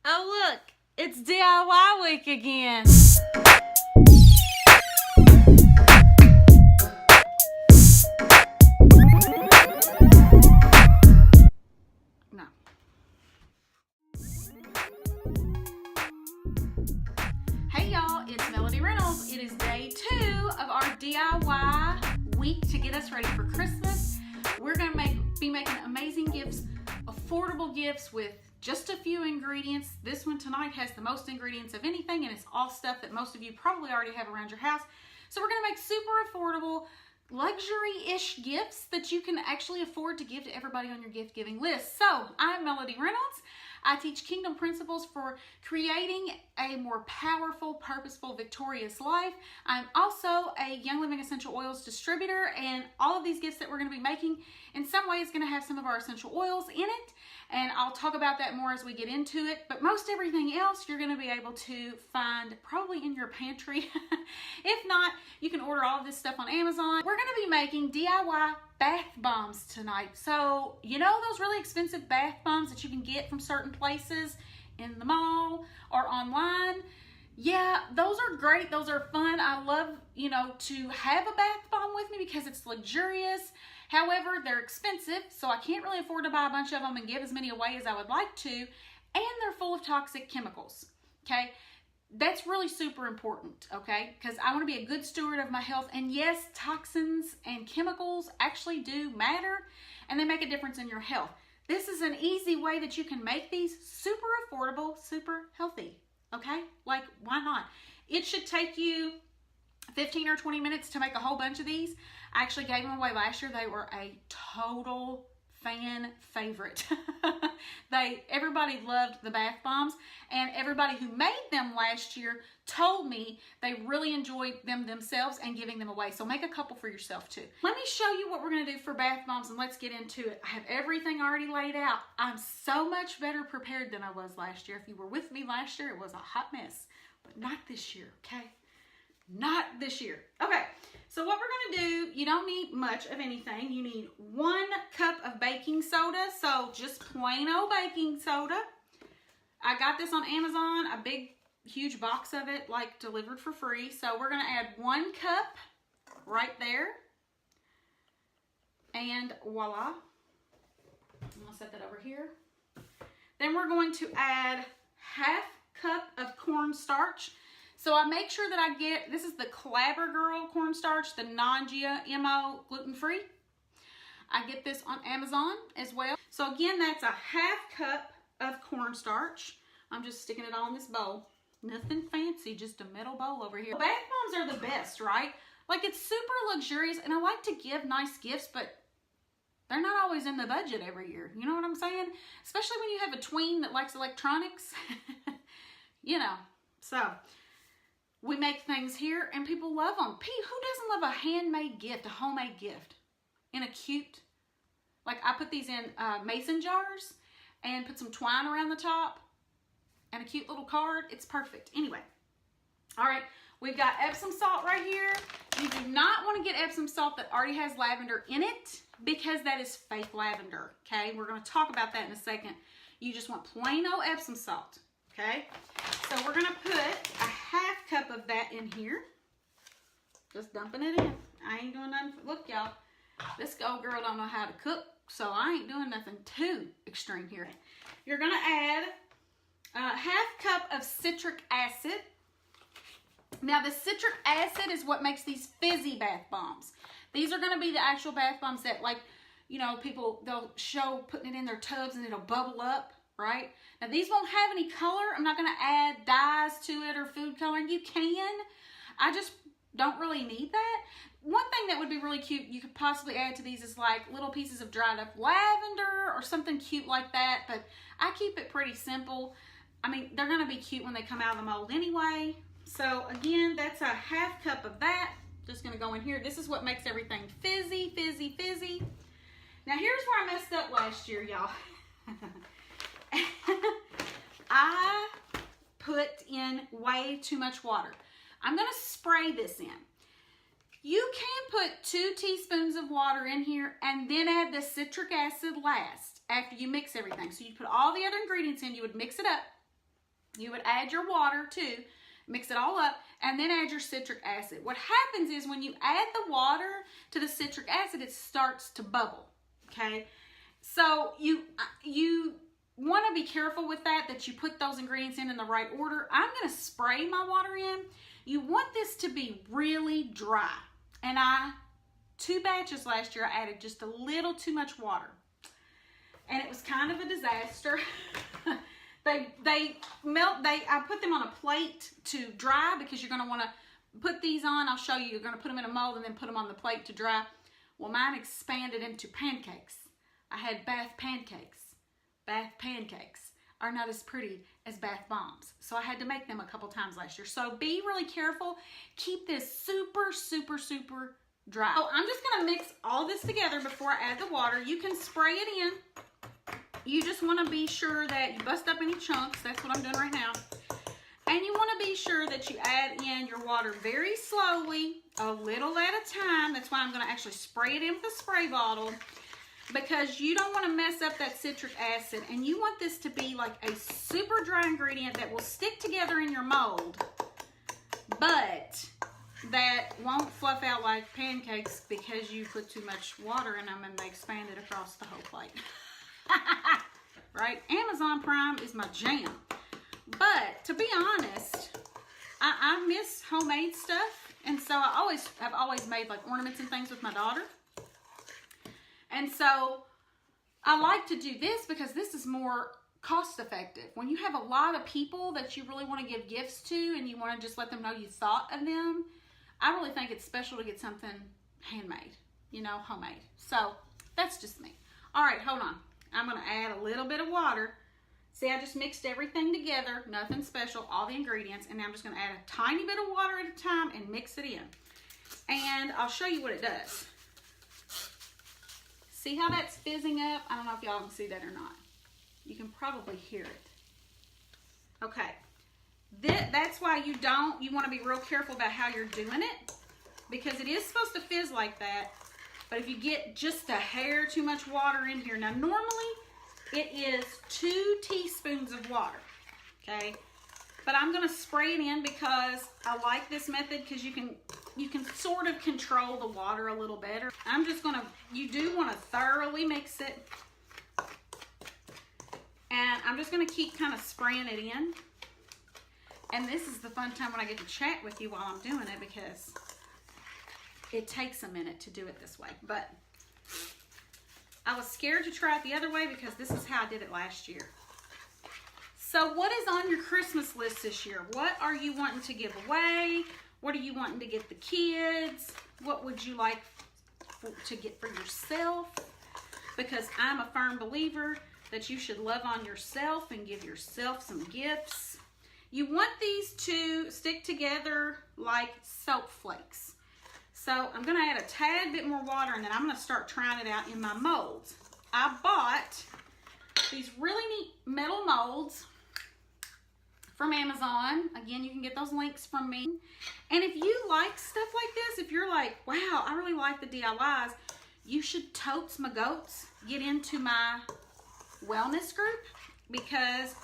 Oh, look, it's DIY week again. No. Hey, y'all, it's Melody Reynolds. It is day 2 of our DIY week to get us ready for Christmas. We're going to be making amazing gifts, affordable gifts with just a few ingredients. This one tonight has the most ingredients of anything, and it's all stuff that most of you probably already have around your house. So we're going to make super affordable, luxury-ish gifts that you can actually afford to give to everybody on your gift giving list. So I'm Melody Reynolds. I teach kingdom principles for creating a more powerful, purposeful, victorious life. I'm also a Young Living Essential Oils distributor, and all of these gifts that we're going to be making in some way is going to have some of our essential oils in it, and I'll talk about that more as we get into it. But most everything else you're going to be able to find probably in your pantry. If not, you can order all of this stuff on Amazon. We're going to be making DIY bath bombs tonight. So, you know those really expensive bath bombs that you can get from certain places in the mall or online? Yeah, those are great. Those are fun. I love, to have a bath bomb with me because it's luxurious. However, they're expensive, so I can't really afford to buy a bunch of them and give as many away as I would like to. And they're full of toxic chemicals, okay? That's really super important, okay? Because I want to be a good steward of my health. And yes, toxins and chemicals actually do matter, and they make a difference in your health. This is an easy way that you can make these super affordable, super healthy, okay? Like, why not? It should take you 15 or 20 minutes to make a whole bunch of these. I actually gave them away last year. They were a total fan favorite. Everybody loved the bath bombs, and everybody who made them last year told me they really enjoyed them themselves and giving them away. So make a couple for yourself too. Let me show you what we're going to do for bath bombs, and let's get into it. I have everything already laid out. I'm so much better prepared than I was last year. If you were with me last year, it was a hot mess, but not this year, okay? Not this year. Okay, so what we're going to do, you don't need much of anything. You need 1 cup of baking soda, so just plain old baking soda. I got this on Amazon, a big, huge box of it, like delivered for free. So we're going to add 1 cup right there. And voila. I'm going to set that over here. Then we're going to add 1/2 cup of cornstarch. So I make sure that I get, this is the Clabber Girl cornstarch, the non-GMO gluten-free. I get this on Amazon as well. So again, that's a 1/2 cup of cornstarch. I'm just sticking it all in this bowl. Nothing fancy, just a metal bowl over here. Bath bombs are the best, right? Like, it's super luxurious, and I like to give nice gifts, but they're not always in the budget every year. You know what I'm saying? Especially when you have a tween that likes electronics. So we make things here, and people love them. Who doesn't love a handmade gift, a homemade gift? In a cute, like I put these in mason jars and put some twine around the top and a cute little card. It's perfect. Anyway, all right, we've got Epsom salt right here. You do not want to get Epsom salt that already has lavender in it because that is fake lavender, okay? We're going to talk about that in a second. You just want plain old Epsom salt, okay? So we're going to put a 1/2 cup of that in here. Just dumping it in. I ain't doing nothing. Look, y'all, this old girl don't know how to cook, so I ain't doing nothing too extreme here. You're going to add a 1/2 cup of citric acid. Now, the citric acid is what makes these fizzy bath bombs. These are going to be the actual bath bombs that, like, people, they'll show putting it in their tubs and it'll bubble up, right? Now, these won't have any color. I'm not going to add dyes to it or food coloring. You can. I just don't really need that. One thing that would be really cute you could possibly add to these is like little pieces of dried up lavender or something cute like that, but I keep it pretty simple. I mean, they're going to be cute when they come out of the mold anyway. So again, that's a 1/2 cup of that. Just going to go in here. This is what makes everything fizzy, fizzy, fizzy. Now, here's where I messed up last year, y'all. I put in way too much water. I'm going to spray this in. You can put 2 teaspoons of water in here and then add the citric acid last after you mix everything. So you put all the other ingredients in, you would mix it up. You would add your water too, mix it all up, and then add your citric acid. What happens is when you add the water to the citric acid, it starts to bubble, okay? So you want to be careful with that you put those ingredients in the right order. I'm going to spray my water in. You want this to be really dry. And 2 batches last year, I added just a little too much water. And it was kind of a disaster. I put them on a plate to dry because you're going to want to put these on. I'll show you. You're going to put them in a mold and then put them on the plate to dry. Well, mine expanded into pancakes. I had bath pancakes. Bath pancakes are not as pretty as bath bombs. So I had to make them a couple times last year. So be really careful. Keep this super, super, super dry. So I'm just going to mix all this together before I add the water. You can spray it in. You just want to be sure that you bust up any chunks. That's what I'm doing right now. And you want to be sure that you add in your water very slowly, a little at a time. That's why I'm going to actually spray it in with a spray bottle, because you don't want to mess up that citric acid. And you want this to be like a super dry ingredient that will stick together in your mold, but that won't fluff out like pancakes because you put too much water in them and they expanded across the whole plate. Right? Amazon Prime is my jam. But to be honest, I miss homemade stuff, and so I've always made like ornaments and things with my daughter. And so I like to do this because this is more cost effective. When you have a lot of people that you really want to give gifts to and you want to just let them know you thought of them, I really think it's special to get something handmade, you know, homemade. So that's just me. All right, hold on. I'm going to add a little bit of water. See, I just mixed everything together, nothing special, all the ingredients, and now I'm just going to add a tiny bit of water at a time and mix it in. And I'll show you what it does. See how that's fizzing up? I don't know if y'all can see that or not. You can probably hear it. Okay. That's why you want to be real careful about how you're doing it, because it is supposed to fizz like that. But if you get just a hair too much water in here, now normally it is 2 teaspoons of water, okay? But I'm going to spray it in because I like this method because you can sort of control the water a little better. I'm just going to, you do want to thoroughly mix it. And I'm just going to keep kind of spraying it in. And this is the fun time when I get to chat with you while I'm doing it, because it takes a minute to do it this way. But I was scared to try it the other way because this is how I did it last year. So what is on your Christmas list this year? What are you wanting to give away? What are you wanting to get the kids? What would you like to get for yourself? Because I'm a firm believer that you should love on yourself and give yourself some gifts. You want these to stick together like soap flakes. So I'm going to add a tad bit more water, and then I'm going to start trying it out in my molds. I bought these really neat metal molds from Amazon. Again, you can get those links from me. And if you like stuff like this, if you're like, wow, I really like the DIYs, you should totes my goats get into my wellness group, because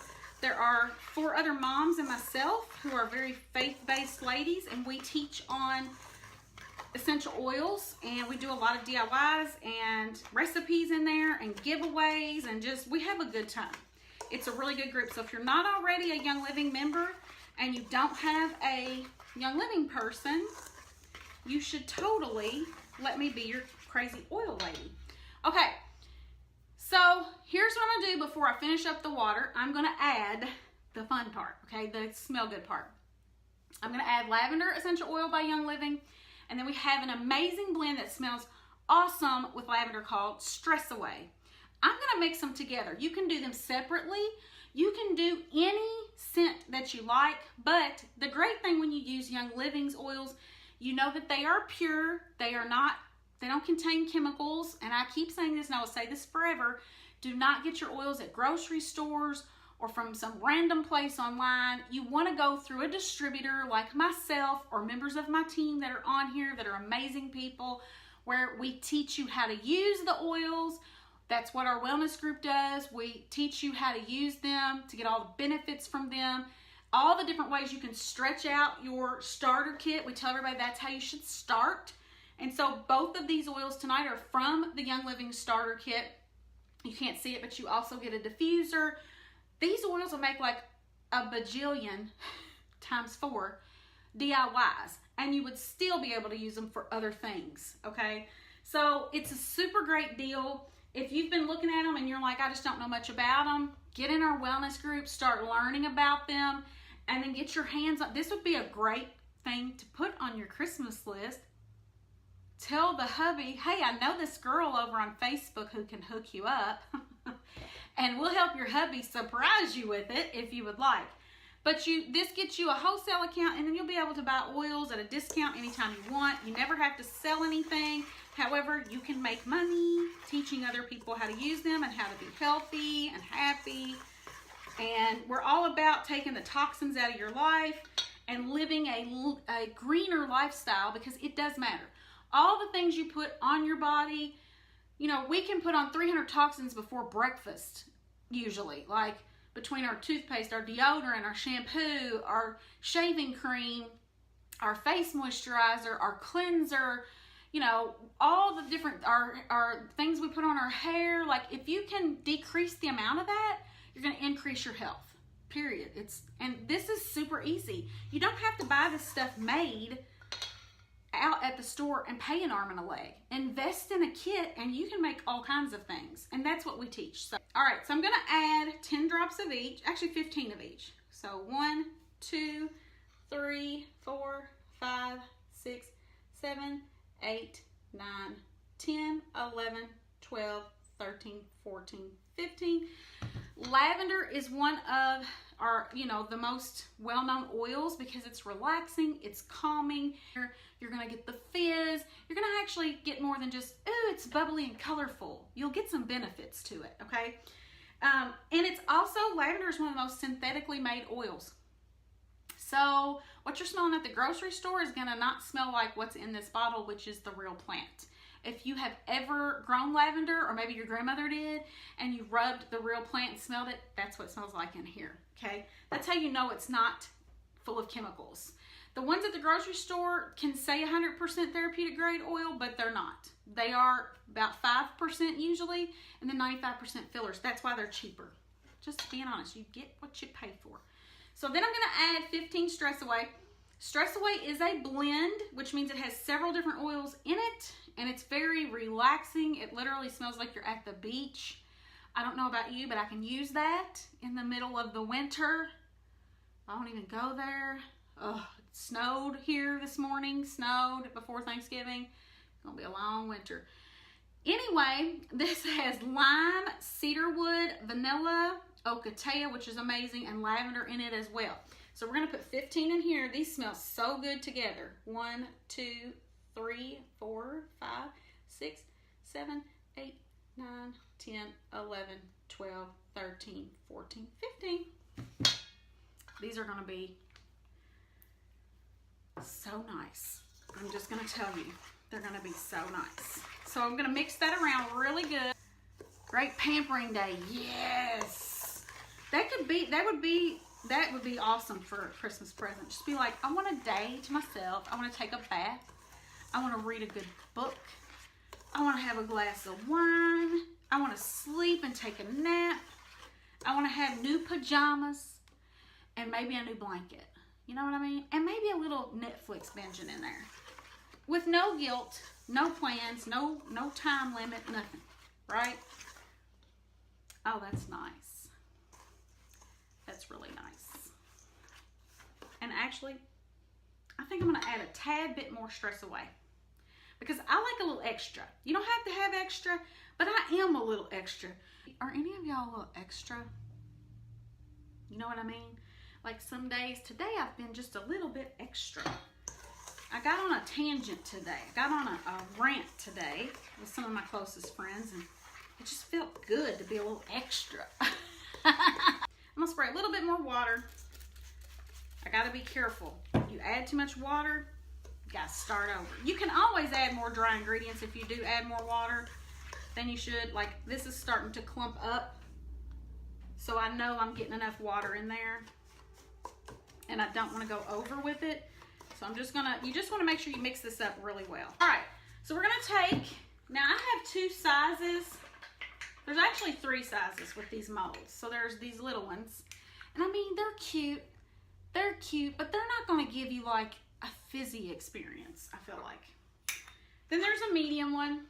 there are 4 other moms and myself who are very faith-based ladies, and we teach on essential oils, and we do a lot of DIYs and recipes in there and giveaways, and just, we have a good time. It's a really good group. So if you're not already a Young Living member and you don't have a Young Living person, you should totally let me be your crazy oil lady. Okay, so here's what I'm gonna do before I finish up the water. I'm gonna add the fun part, okay, the smell good part. I'm gonna add lavender essential oil by Young Living, and then we have an amazing blend that smells awesome with lavender called Stress Away. I'm gonna mix them together. You can do them separately. You can do any scent that you like, but the great thing when you use Young Living's oils, you know that they are pure. They don't contain chemicals, and I keep saying this and I will say this forever. Do not get your oils at grocery stores or from some random place online. You want to go through a distributor like myself or members of my team that are on here that are amazing people, where we teach you how to use the oils. That's what our wellness group does. We teach you how to use them, to get all the benefits from them, all the different ways you can stretch out your starter kit. We tell everybody that's how you should start. And so both of these oils tonight are from the Young Living starter kit. You can't see it, but you also get a diffuser. These oils will make like a bajillion times 4 DIYs, and you would still be able to use them for other things, okay? So it's a super great deal. If you've been looking at them and you're like, I just don't know much about them, get in our wellness group, start learning about them, and then get your hands on. This would be a great thing to put on your Christmas list. Tell the hubby, hey, I know this girl over on Facebook who can hook you up, and we'll help your hubby surprise you with it if you would like. But this gets you a wholesale account, and then you'll be able to buy oils at a discount anytime you want. You never have to sell anything. However, you can make money teaching other people how to use them and how to be healthy and happy. And we're all about taking the toxins out of your life and living a greener lifestyle, because it does matter. All the things you put on your body, you know, we can put on 300 toxins before breakfast, usually. Like between our toothpaste, our deodorant, our shampoo, our shaving cream, our face moisturizer, our cleanser, you know, all the different, our things we put on our hair. Like if you can decrease the amount of that, you're going to increase your health, period. And this is super easy. You don't have to buy this stuff made out at the store and pay an arm and a leg. Invest in a kit and you can make all kinds of things. And that's what we teach. So, all right, so I'm going to add 10 drops of each, actually 15 of each. So 1, 2, 3, 4, 5, 6, 7, 8, 9, 10, 11, 12, 13, 14, 15. Lavender is one of our, you know, the most well-known oils because it's relaxing, it's calming. You're going to get the fizz. You're going to actually get more than just, ooh, it's bubbly and colorful. You'll get some benefits to it, okay? And it's also, lavender is one of the most synthetically made oils. So what you're smelling at the grocery store is going to not smell like what's in this bottle, which is the real plant. If you have ever grown lavender, or maybe your grandmother did, and you rubbed the real plant and smelled it, that's what it smells like in here, okay? That's how you know it's not full of chemicals. The ones at the grocery store can say 100% therapeutic grade oil, but they're not. They are about 5% usually, and then 95% fillers. That's why they're cheaper. Just being honest, you get what you pay for. So then I'm going to add 15 Stress Away. Stress Away is a blend, which means it has several different oils in it, and it's very relaxing. It literally smells like you're at the beach. I don't know about you, but I can use that in the middle of the winter. I won't even go there. Oh, it snowed here this morning, snowed before Thanksgiving. It's gonna be a long winter. Anyway, this has lime, cedarwood, vanilla, ocotea, which is amazing, and lavender in it as well. So we're gonna put 15 in here. These smell so good together. 1, 2, 3, 4, 5, 6, 7, 8, 9, 10, 11, 12, 13, 14, 15. These are gonna be so nice. I'm just gonna tell you, they're gonna be so nice. So I'm gonna mix that around really good. Great pampering day, yes. That would be awesome for a Christmas present. Just be like, I want a day to myself. I want to take a bath. I want to read a good book. I want to have a glass of wine. I want to sleep and take a nap. I want to have new pajamas and maybe a new blanket. You know what I mean? And maybe a little Netflix binging in there. With no guilt, no plans, no time limit, nothing. Right? Oh, that's nice. That's really nice. And actually, I think I'm going to add a tad bit more Stress Away. Because I like a little extra. You don't have to have extra, but I am a little extra. Are any of y'all a little extra? You know what I mean? Like some days, today I've been just a little bit extra. I got on a tangent today. I got on a rant today with some of my closest friends, and it just felt good to be a little extra. I'm gonna spray a little bit more water. I gotta be careful. You add too much water, you gotta start over. You can always add more dry ingredients if you do add more water, than you should. Like this is starting to clump up. So I know I'm getting enough water in there. And I don't want to go over with it. So I'm just gonna, you just want to make sure you mix this up really well. All right, so we're gonna take, now I have 2 sizes. There's actually 3 sizes with these molds. So there's these little ones. And I mean, they're cute. They're cute, but they're not gonna give you like a fizzy experience, I feel like. Then there's a medium one.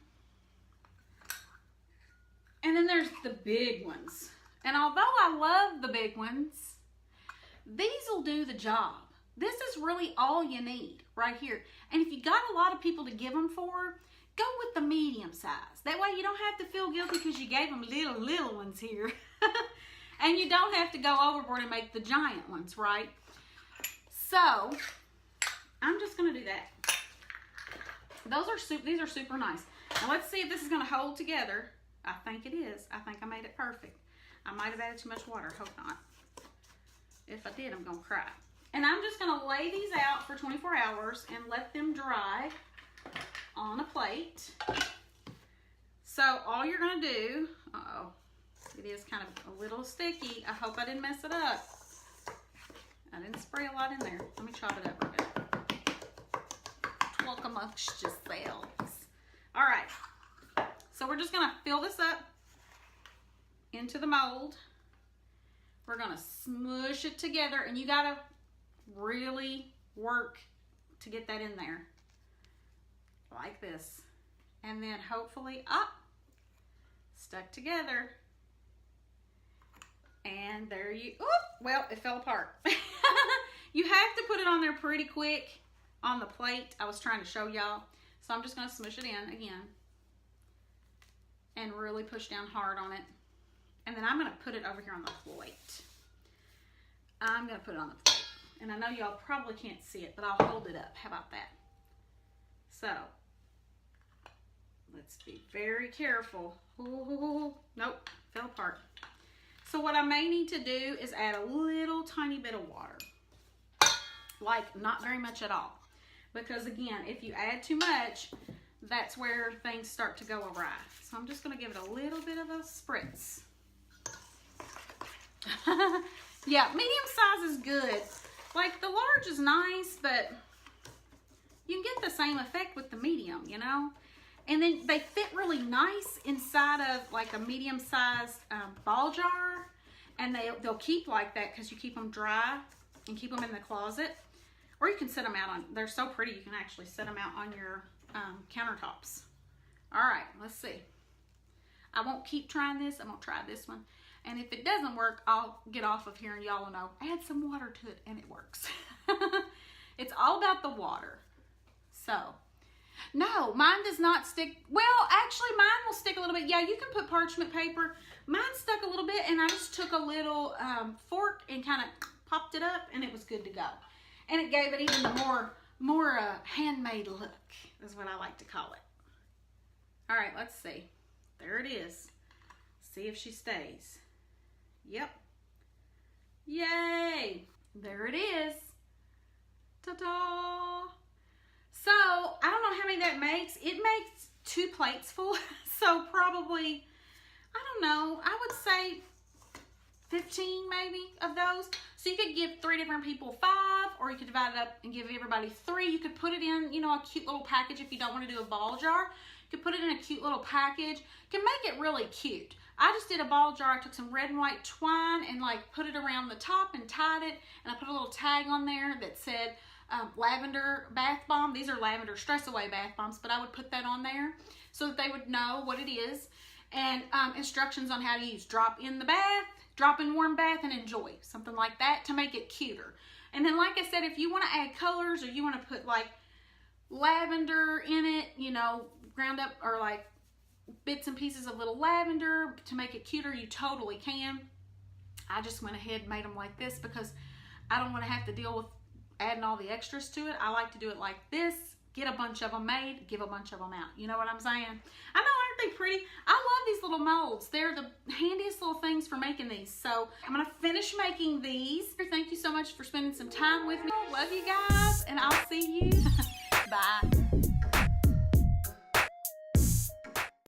And then there's the big ones. And although I love the big ones, these will do the job. This is really all you need right here. And if you got a lot of people to give them for, go with the medium size. That way you don't have to feel guilty because you gave them little ones here. And you don't have to go overboard and make the giant ones, right? So, I'm just gonna do that. These are super nice. Now let's see if this is gonna hold together. I think it is. I think I made it perfect. I might have added too much water, hope not. If I did, I'm gonna cry. And I'm just gonna lay these out for 24 hours and let them dry on a plate. So all you're gonna do, uh-oh, it is kind of a little sticky. I hope I didn't mess it up. I didn't spray a lot in there. Let me chop it up real good. Talk amongst yourselves. All right, so we're just gonna fill this up into the mold. We're gonna smush it together, and you gotta really work to get that in there like this, and then hopefully stuck together. And there you, well, it fell apart. You have to put it on there pretty quick on the plate. I was trying to show y'all, so I'm just gonna smush it in again and really push down hard on it. And then I'm gonna put it over here on the plate. I'm gonna put it on the plate. And I know y'all probably can't see it, but I'll hold it up. How about that? So, let's be very careful. Ooh, nope, fell apart. So what I may need to do is add a little tiny bit of water. Like, not very much at all. Because again, if you add too much, that's where things start to go awry. So I'm just gonna give it a little bit of a spritz. Yeah, medium size is good. Like the large is nice, but you can get the same effect with the medium, you know? And then they fit really nice inside of like a medium sized ball jar. And they'll keep like that because you keep them dry and keep them in the closet. Or you can set them out on, they're so pretty you can actually set them out on your countertops. All right, let's see. I won't keep trying this, I'm gonna try this one. And if it doesn't work, I'll get off of here and y'all will know. Add some water to it and it works. It's all about the water. So, no, mine does not stick. Well, actually mine will stick a little bit. Yeah, you can put parchment paper. Mine stuck a little bit and I just took a little fork and kind of popped it up and it was good to go. And it gave it even the more handmade look is what I like to call it. All right, let's see. There it is. See if she stays. Yep. Yay! There it is. Ta-da! So, I don't know how many that makes. It makes 2 plates full. So, probably, I don't know, I would say 15 maybe of those. So, you could give 3 different people 5, or you could divide it up and give everybody 3. You could put it in, you know, a cute little package if you don't want to do a ball jar. You could put it in a cute little package. You can make it really cute. I just did a ball jar. I took some red and white twine and like put it around the top and tied it. And I put a little tag on there that said lavender bath bomb. These are lavender stress away bath bombs, but I would put that on there so that they would know what it is. And instructions on how to use. Drop in the bath, drop in warm bath, and enjoy. Something like that to make it cuter. And then like I said, if you want to add colors or you want to put like lavender in it, you know, ground up, or like bits and pieces of little lavender to make it cuter, you totally can. I just went ahead and made them like this because I don't want to have to deal with adding all the extras to it. I like to do it like this, get a bunch of them made, give a bunch of them out. You know what I'm saying? I know, aren't they pretty? I love these little molds. They're the handiest little things for making these. So I'm gonna finish making these. Thank you so much for spending some time with me. Love you guys, and I'll see you. Bye.